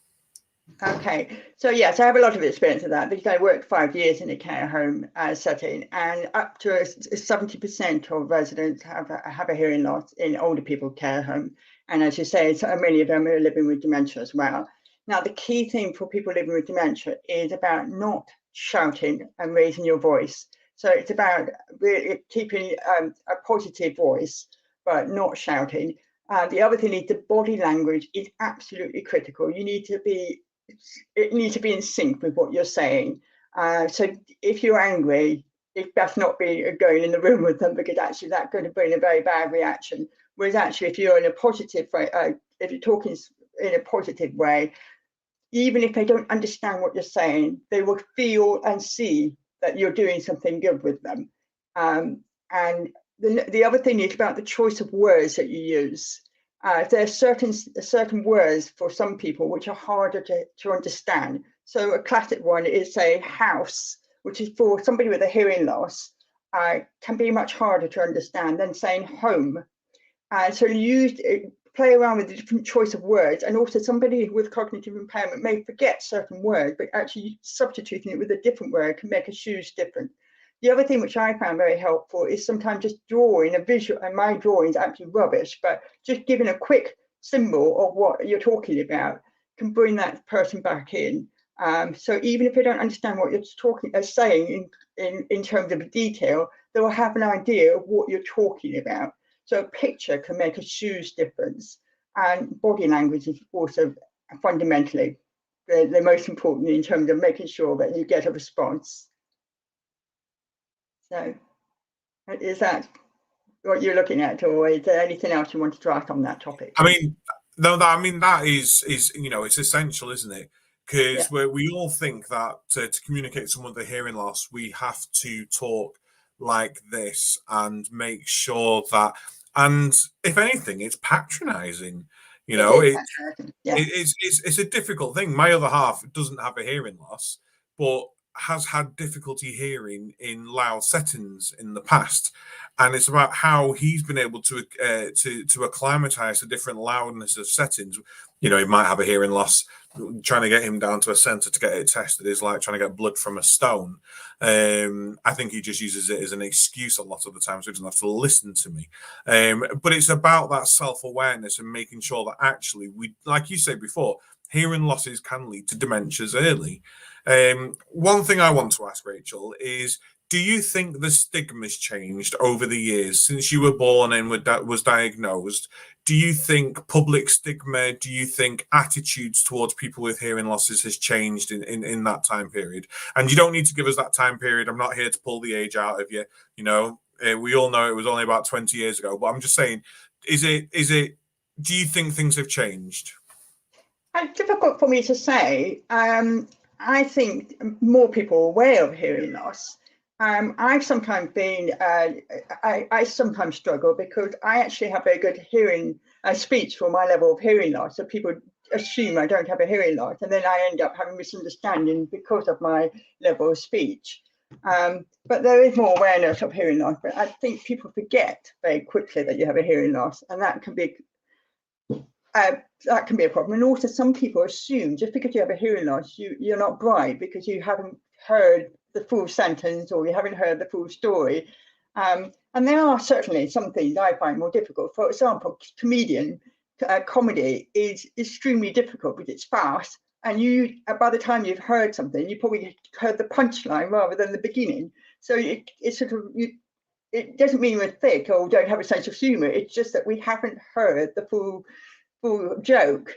Okay, so yes, I have a lot of experience of that because I worked 5 years in a care home setting, and up to 70% of residents have a hearing loss in older people care home. And as you say, so many of them are living with dementia as well. Now, the key thing for people living with dementia is about not shouting and raising your voice. So it's about really keeping a positive voice, but not shouting. The other thing is the body language is absolutely critical. It needs to be in sync with what you're saying. So if you're angry, it best not be going in the room with them, because actually that's going to bring a very bad reaction. Whereas actually, if you're in a positive way, if you're talking in a positive way, even if they don't understand what you're saying, they will feel and see that you're doing something good with them. And the other thing is about the choice of words that you use. There are certain words for some people which are harder to understand. So a classic one is, say, house, which is for somebody with a hearing loss, can be much harder to understand than saying home. So play around with the different choice of words, and also somebody with cognitive impairment may forget certain words, but actually substituting it with a different word can make a huge difference. The other thing which I found very helpful is sometimes just drawing a visual, and my drawing is actually rubbish, but just giving a quick symbol of what you're talking about can bring that person back in. So even if they don't understand what you're saying in terms of detail, they will have an idea of what you're talking about. So a picture can make a huge difference. And body language is also fundamentally the most important in terms of making sure that you get a response. So is that what you're looking at, or is there anything else you wanted to ask on that topic? I mean, no, that is it's essential, isn't it? Because we all think that to communicate to someone with a hearing loss, we have to talk like this and make sure that, and if anything, it's patronizing. It's a difficult thing. My other half doesn't have a hearing loss, but has had difficulty hearing in loud settings in the past, and it's about how he's been able to acclimatize to different loudness of settings. He might have a hearing loss. Trying to get him down to a centre to get it tested is like trying to get blood from a stone. I think he just uses it as an excuse a lot of the time, so he doesn't have to listen to me. But it's about that self-awareness and making sure that actually we, like you said before, hearing losses can lead to dementias early. One thing I want to ask, Rachel, is, do you think the stigma's changed over the years since you were born and was diagnosed? Do you think public stigma, do you think attitudes towards people with hearing losses has changed in that time period? And you don't need to give us that time period. I'm not here to pull the age out of you. We all know it was only about 20 years ago, but I'm just saying, do you think things have changed? It's difficult for me to say. I think more people are aware of hearing loss. I've sometimes been, I sometimes struggle because I actually have very good hearing speech for my level of hearing loss. So people assume I don't have a hearing loss, and then I end up having misunderstanding because of my level of speech. But there is more awareness of hearing loss, but I think people forget very quickly that you have a hearing loss, and that can be that can be a problem. And also some people assume just because you have a hearing loss, you're not bright because you haven't heard the full sentence or you haven't heard the full story. And there are certainly some things I find more difficult. For example, comedy is extremely difficult because it's fast. And by the time you've heard something, you probably heard the punchline rather than the beginning. So it's sort of, it doesn't mean we're thick or don't have a sense of humor. It's just that we haven't heard the full joke.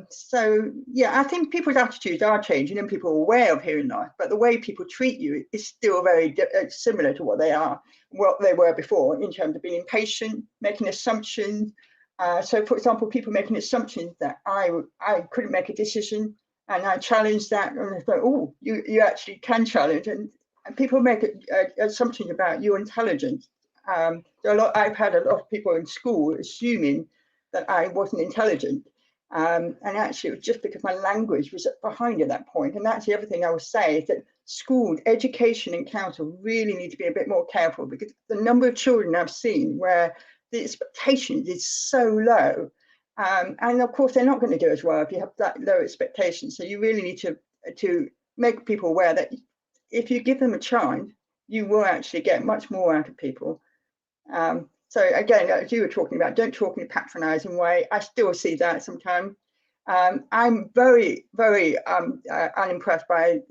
So yeah, I think people's attitudes are changing and people are aware of hearing loss, but the way people treat you is still very similar to what they were before in terms of being impatient, making assumptions. So for example, people making assumptions that I couldn't make a decision, and I challenged that, and I thought, oh, you actually can challenge, and people make assumptions about your intelligence. So I've had a lot of people in school assuming that I wasn't intelligent. And actually, it was just because my language was behind at that point. And that's the other thing I would say is that school, education and council really need to be a bit more careful, because the number of children I've seen where the expectations is so low. And of course, they're not going to do as well if you have that low expectations. So you really need to make people aware that if you give them a chance, you will actually get much more out of people. So again, as you were talking about, don't talk in a patronizing way. I still see that sometimes. I'm very, very unimpressed by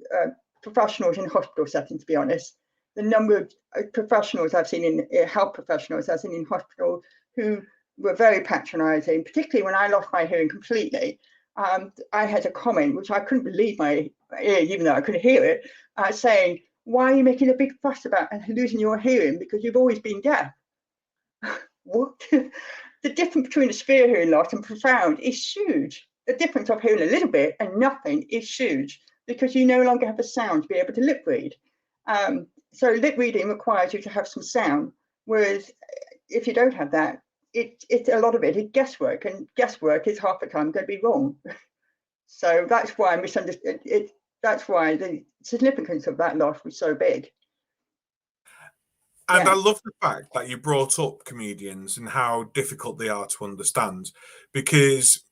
professionals in hospital settings, to be honest. The number of professionals I've seen in health professionals I've seen in hospital who were very patronizing, particularly when I lost my hearing completely. I had a comment, which I couldn't believe my ear, even though I couldn't hear it, saying, why are you making a big fuss about losing your hearing? Because you've always been deaf. What? The difference between a severe hearing loss and profound is huge. The difference of hearing a little bit and nothing is huge, because you no longer have the sound to be able to lip read. So lip reading requires you to have some sound, whereas if you don't have that, it's a lot of it is guesswork, and guesswork is half the time going to be wrong. So that's why I misunderstood it. That's why the significance of that loss was so big. And Yeah. I love the fact that you brought up comedians and how difficult they are to understand, because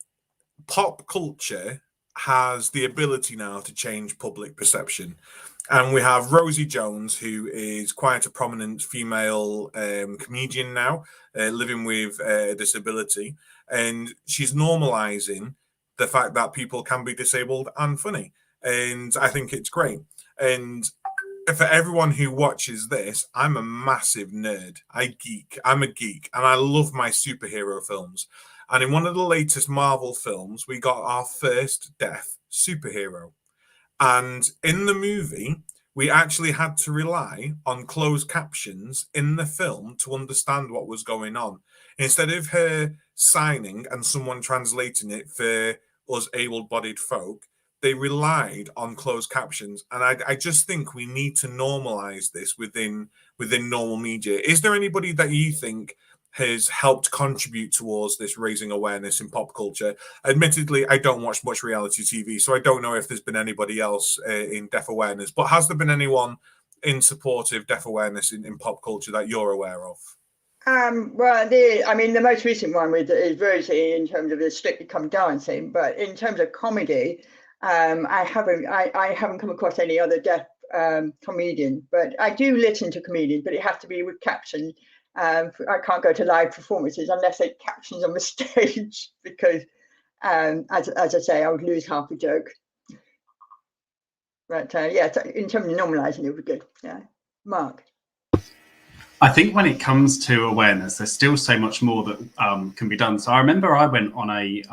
pop culture has the ability now to change public perception. And we have Rosie Jones, who is quite a prominent female comedian now, living with a disability. And she's normalizing the fact that people can be disabled and funny. And I think it's great. And for everyone who watches this, I'm a massive nerd. I'm a geek, and I love my superhero films. And in one of the latest Marvel films, we got our first deaf superhero. And in the movie, we actually had to rely on closed captions in the film to understand what was going on. Instead of her signing and someone translating it for us able-bodied folk, they relied on closed captions. And I just think we need to normalize this within normal media. Is there anybody that you think has helped contribute towards this raising awareness in pop culture? Admittedly, I don't watch much reality TV, so I don't know if there's been anybody else in deaf awareness, but has there been anyone in support of deaf awareness in pop culture that you're aware of? Well, the most recent one is Rosie in terms of the Strictly Come Dancing, but in terms of comedy, I haven't come across any other deaf comedian, but I do listen to comedians, but it has to be with caption. I can't go to live performances unless they captions on the stage, because as I say, I would lose half a joke. But yeah, in terms of normalizing, it would be good. Yeah, Mark. I think when it comes to awareness, there's still so much more that can be done. So I remember I went on a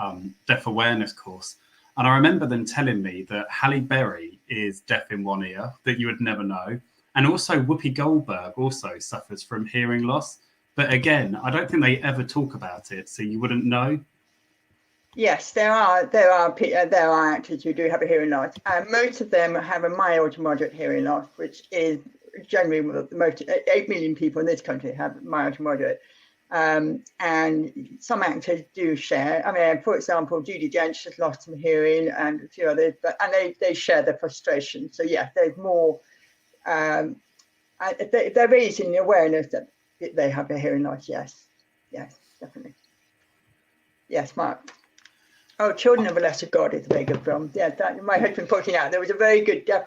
deaf awareness course, and I remember them telling me that Halle Berry is deaf in one ear, that you would never know. And also Whoopi Goldberg also suffers from hearing loss. But again, I don't think they ever talk about it, so you wouldn't know. Yes, there are actors who do have a hearing loss. Most of them have a mild to moderate hearing loss, which is generally the most. 8 million people in this country have mild to moderate. And some actors do share. I mean, for example, Judi Dench has lost some hearing, and a few others, and they share the frustration. So yeah, there's more. They're raising the awareness that they have a hearing loss. Yes, definitely. Yes, Mark. Oh, Children of a Lesser God is a very good film. Yeah, that, my husband pointing out there was a very good deaf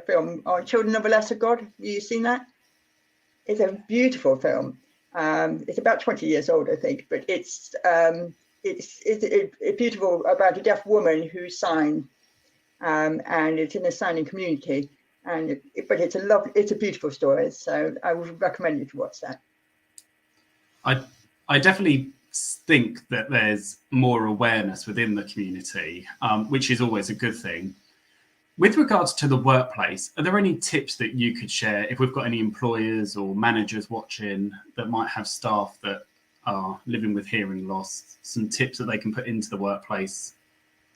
film on Children of a Lesser God. Have you seen that? It's a beautiful film. It's about 20 years old, I think, but it's beautiful about a deaf woman who signed, and it's in a signing community. But it's a beautiful story. So I would recommend you to watch that. I definitely think that there's more awareness within the community, which is always a good thing. With regards to the workplace, are there any tips that you could share if we've got any employers or managers watching that might have staff that are living with hearing loss, some tips that they can put into the workplace?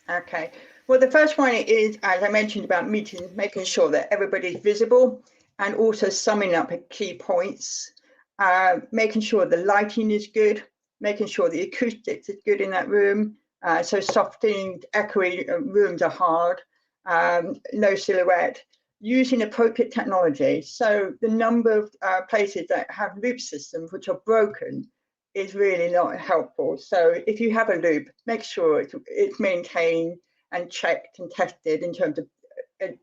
Okay. Well, the first one is, as I mentioned, about meetings, making sure that everybody's visible and also summing up key points, making sure the lighting is good, making sure the acoustics is good in that room. So softened, echoey rooms are hard. No silhouette, using appropriate technology. So the number of places that have loop systems which are broken is really not helpful. So if you have a loop, make sure it's maintained and checked and tested in terms of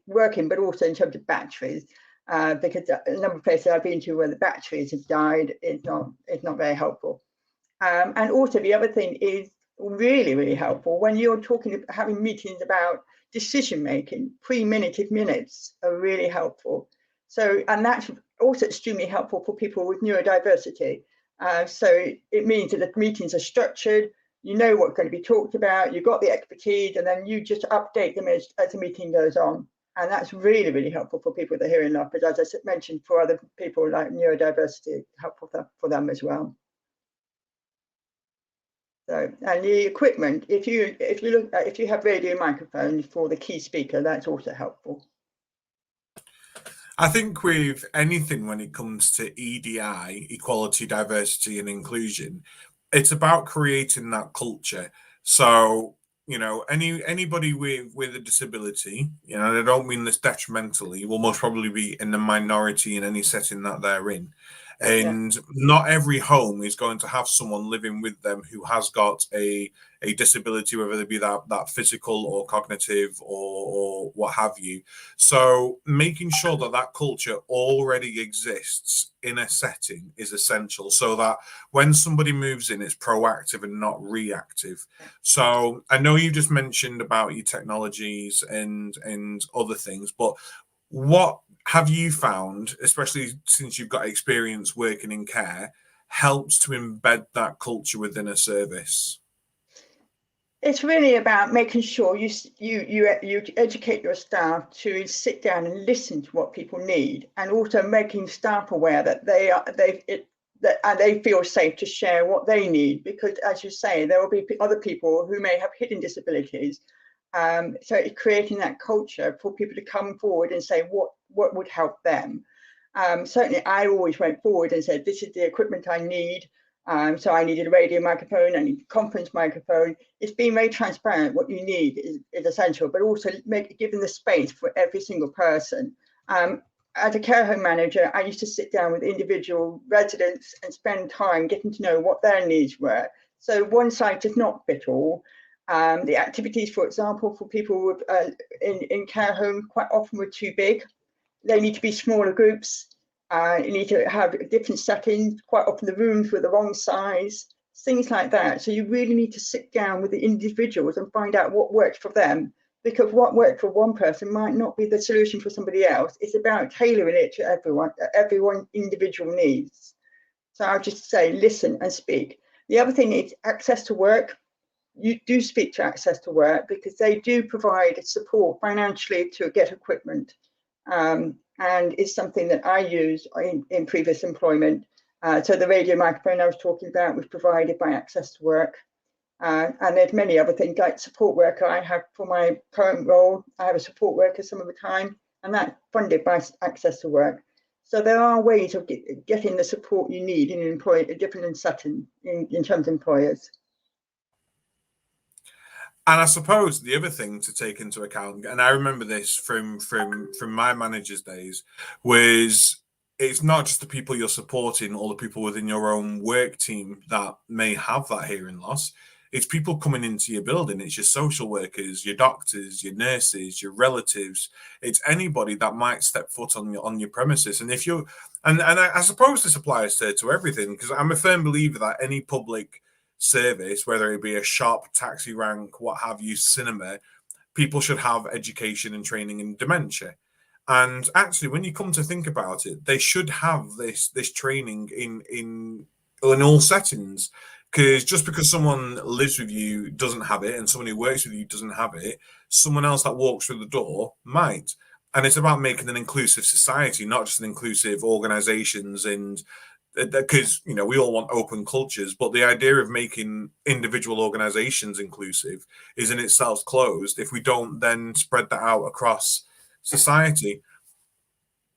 working, but also in terms of batteries, because a number of places I've been to where the batteries have died, it's not very helpful. And also the other thing is really, really helpful when you're having meetings about decision making. Pre-minuted minutes are really helpful. So, and that's also extremely helpful for people with neurodiversity. So it means that the meetings are structured, you know what's going to be talked about, you've got the expertise, and then you just update them as the meeting goes on. And that's really, really helpful for people with a hearing loss, but as I mentioned, for other people like neurodiversity, helpful for them as well. So, and the equipment, if you have radio microphones for the key speaker, that's also helpful. I think with anything when it comes to EDI, equality, diversity, and inclusion, it's about creating that culture. So, you know, anybody with a disability, you know, I don't mean this detrimentally, will most probably be in the minority in any setting that they're in. And not every home is going to have someone living with them who has got a disability, whether it be that physical or cognitive or what have you. So making sure that culture already exists in a setting is essential, so that when somebody moves in, it's proactive and not reactive. So I know you just mentioned about your technologies and other things, but what have you found, especially since you've got experience working in care, helps to embed that culture within a service? It's really about making sure you educate your staff to sit down and listen to what people need, and also making staff aware that they feel safe to share what they need, because as you say, there will be other people who may have hidden disabilities. So it's creating that culture for people to come forward and say what would help them. Certainly, I always went forward and said, this is the equipment I need. So I needed a radio microphone, I need a conference microphone. It's being very transparent. What you need is essential, but also giving the space for every single person. As a care home manager, I used to sit down with individual residents and spend time getting to know what their needs were. So one site does not fit all. The activities, for example, for people with, in care home quite often were too big. They need to be smaller groups. You need to have different settings. Quite often the rooms were the wrong size, things like that. So you really need to sit down with the individuals and find out what works for them, because what worked for one person might not be the solution for somebody else. It's about tailoring it to everyone's individual needs. So I'll just say, listen and speak. The other thing is access to work. You do speak to access to work, because they do provide support financially to get equipment. And it's something that I use in previous employment. So the radio microphone I was talking about was provided by Access to Work. And there's many other things like support worker. I have, for my current role, I have a support worker some of the time, and that's funded by Access to Work. So there are ways of getting the support you need in a different setting in terms of employers. And I suppose the other thing to take into account, and I remember this from my manager's days, was it's not just the people you're supporting or the people within your own work team that may have that hearing loss. It's people coming into your building. It's your social workers, your doctors, your nurses, your relatives. It's anybody that might step foot on your premises. And if you're, and I suppose this applies to everything, because I'm a firm believer that any public service, whether it be a shop, taxi rank, what have you, cinema, people should have education and training in dementia. And actually, when you come to think about it, they should have this training in all settings. Because just because someone lives with you doesn't have it, and someone who works with you doesn't have it, someone else that walks through the door might. And it's about making an inclusive society, not just an inclusive organizations. And because, you know, we all want open cultures, but the idea of making individual organizations inclusive is in itself closed if we don't then spread that out across society.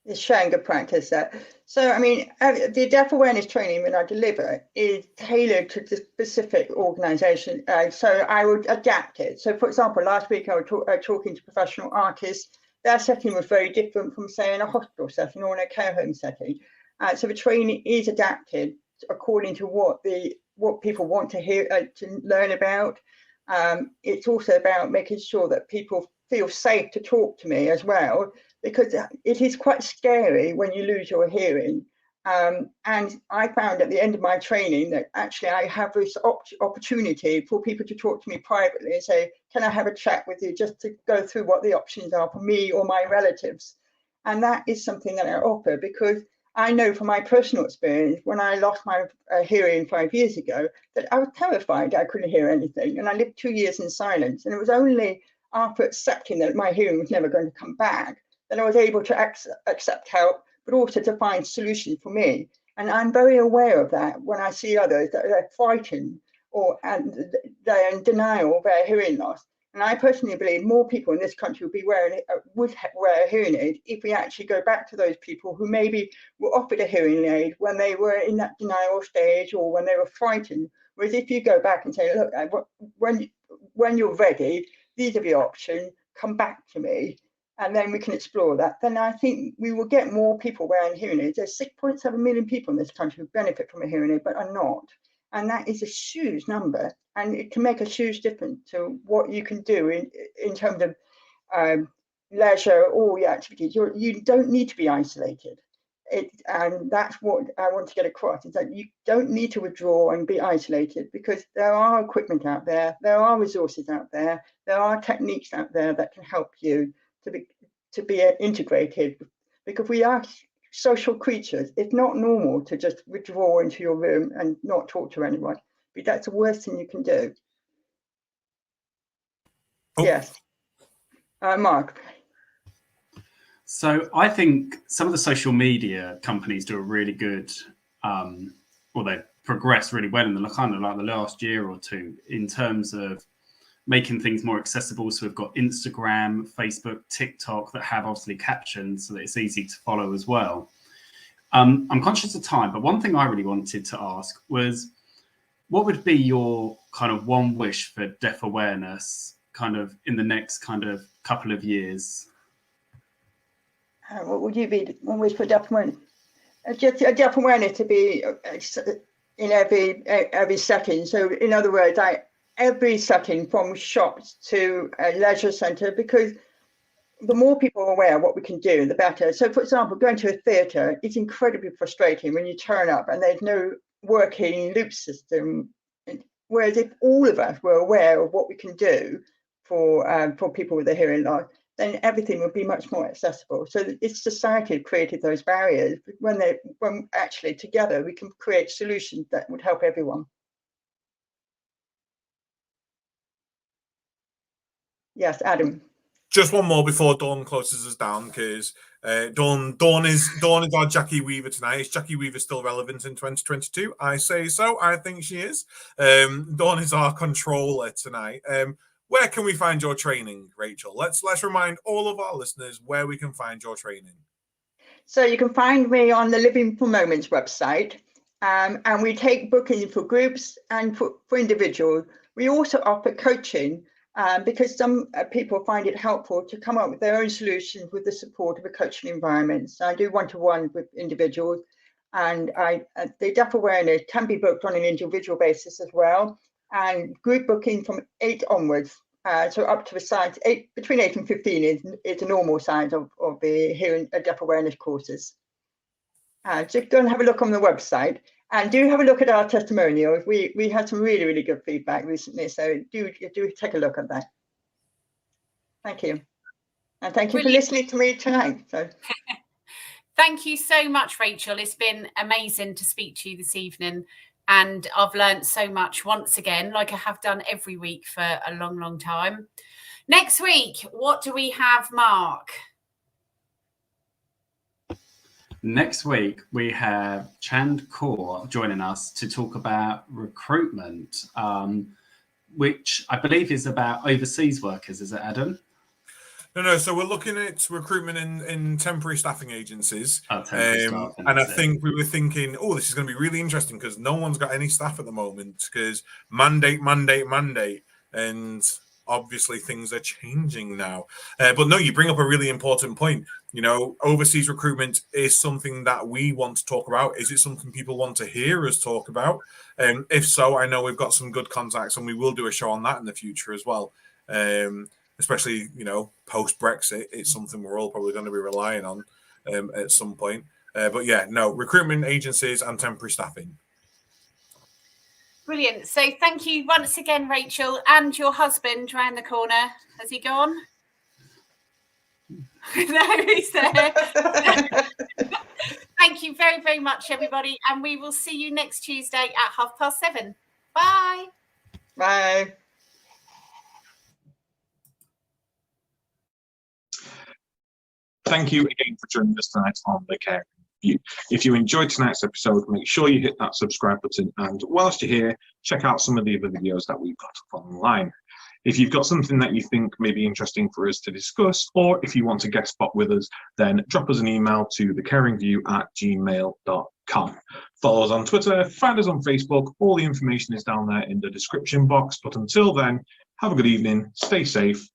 It's showing good practice there. So, I mean, the deaf awareness training that I deliver is tailored to the specific organisation. So I would adapt it. So, for example, last week I was talking to professional artists. Their setting was very different from, say, in a hospital setting or in a care home setting. So the training is adapted according to what people want to hear, to learn about. It's also about making sure that people feel safe to talk to me as well, because it is quite scary when you lose your hearing. And I found at the end of my training that actually I have this opportunity for people to talk to me privately and say, can I have a chat with you just to go through what the options are for me or my relatives? And that is something that I offer, because I know from my personal experience, when I lost my hearing 5 years ago, that I was terrified I couldn't hear anything. And I lived 2 years in silence. And it was only after accepting that my hearing was never going to come back that I was able to accept help, but also to find solutions for me. And I'm very aware of that when I see others that are frightened and they're in denial of their hearing loss. And I personally believe more people in this country would wear a hearing aid if we actually go back to those people who maybe were offered a hearing aid when they were in that denial stage or when they were frightened. Whereas if you go back and say, look, when you're ready, these are the options, come back to me, and then we can explore that, then I think we will get more people wearing hearing aids. There's 6.7 million people in this country who benefit from a hearing aid but are not. And that is a huge number, and it can make a huge difference to what you can do in terms of leisure or your activities. You don't need to be isolated. And that's what I want to get across, is that you don't need to withdraw and be isolated, because there are equipment out there, there are resources out there, there are techniques out there that can help you to be integrated, because we are social creatures. It's not normal to just withdraw into your room and not talk to anyone, but that's the worst thing you can do. Oh. Yes. Mark. So I think some of the social media companies do a really good, or they progress really well in the kind of like the last year or two in terms of making things more accessible. So we've got Instagram, Facebook, TikTok that have obviously captions so that it's easy to follow as well. I'm conscious of time, but one thing I really wanted to ask was, what would be your kind of one wish for deaf awareness kind of in the next kind of couple of years? What would you be one wish for deaf awareness? Just a deaf awareness to be in every setting. So in other words, every setting from shops to a leisure centre, because the more people are aware of what we can do, the better. So, for example, going to a theatre is incredibly frustrating when you turn up and there's no working loop system. Whereas if all of us were aware of what we can do for people with a hearing loss, then everything would be much more accessible. So it's society that created those barriers. But when actually together we can create solutions that would help everyone. Yes, Adam. Just one more before Dawn closes us down, because Dawn is our Jackie Weaver tonight. Is Jackie Weaver still relevant in 2022? I say so. I think she is. Dawn is our controller tonight. Where can we find your training, Rachel? Let's remind all of our listeners where we can find your training. So you can find me on the Living for Moments website, and we take bookings for groups and for individuals. We also offer coaching, because some people find it helpful to come up with their own solutions with the support of a coaching environment. So I do one-to-one with individuals, and the deaf awareness can be booked on an individual basis as well. and group booking from 8 onwards. So up to a size between 8 and 15 is a normal size of the hearing deaf awareness courses. So go and have a look on the website, and do have a look at our testimonials. We had some really, really good feedback recently, so do take a look at that. Thank you. And thank you for listening to me tonight. So. Thank you so much, Rachel. It's been amazing to speak to you this evening. And I've learned so much once again, like I have done every week for a long, long time. Next week, what do we have, Mark? Next week, we have Chand Kaur joining us to talk about recruitment, which I believe is about overseas workers. Is it, Adam? No. So we're looking at recruitment in temporary staffing agencies. Temporary staffing, and I think we were thinking, oh, this is going to be really interesting because no one's got any staff at the moment because mandate. And obviously things are changing now. But no, you bring up a really important point. You know, overseas recruitment is something that we want to talk about. Is it something people want to hear us talk about? If so, I know we've got some good contacts and we will do a show on that in the future as well. Especially, you know, post-Brexit, it's something we're all probably going to be relying on at some point. But yeah, no, recruitment agencies and temporary staffing. Brilliant. So thank you once again, Rachel, and your husband round the corner. Has he gone? No, he's there. Thank you very, very much, everybody. And we will see you next Tuesday at 7:30. Bye. Bye. Thank you again for joining us tonight on The Caring View. If you enjoyed tonight's episode, make sure you hit that subscribe button, and whilst you're here, check out some of the other videos that we've got up online. If you've got something that you think may be interesting for us to discuss, or if you want to guest spot with us, then drop us an email to thecaringview@gmail.com. Follow us on Twitter, find us on Facebook, all the information is down there in the description box. But until then, have a good evening, stay safe,